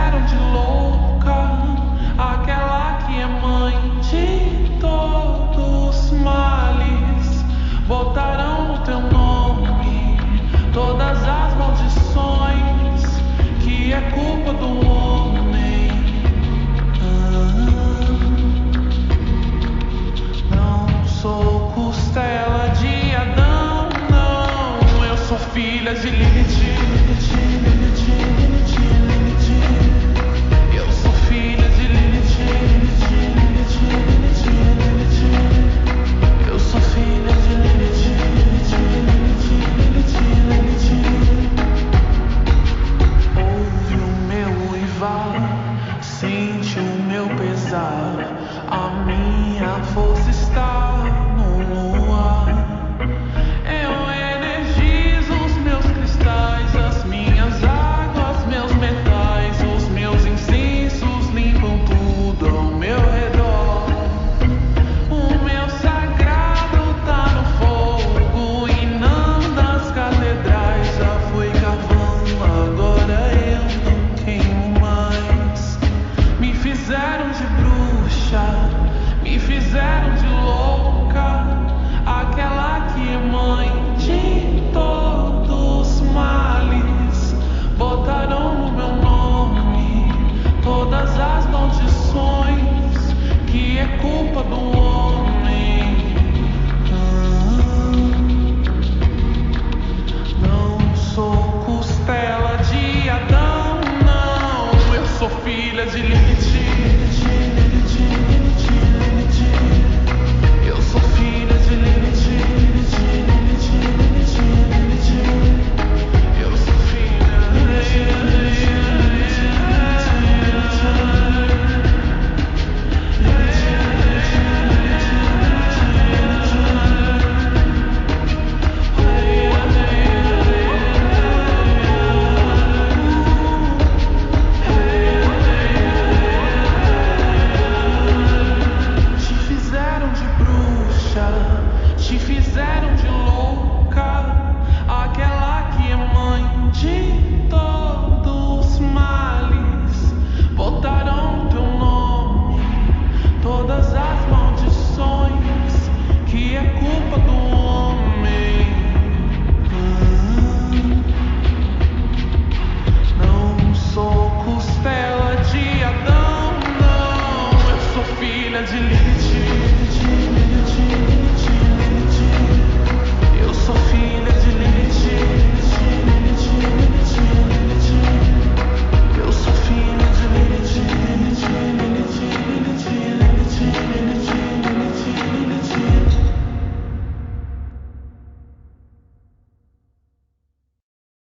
fizeram de louca, aquela que é mãe de todos os males. Botarão no teu nome todas as maldições, que é culpa do homem. Não sou costela de Adão, não. Eu sou filha de Lilith. Eu sou filha de Lilith. Eu sou filha de Lilith. Ouve o meu uivar, sente o meu pesar. A minha força está no luar. Eu energizo os meus cristais, as minhas águas, meus metais, os meus incensos limpam tudo ao meu redor. O meu sagrado tá no fogo e não das catedrais. Já foi carvão, agora eu não queimo mais. Me fizeram de bruxa, me fizeram de louca, aquela que é mãe de todos os males. Botaram no meu nome todas as maldições, que é culpa do homem. Não sou costela de Adão, não. Eu sou filha de Lilith.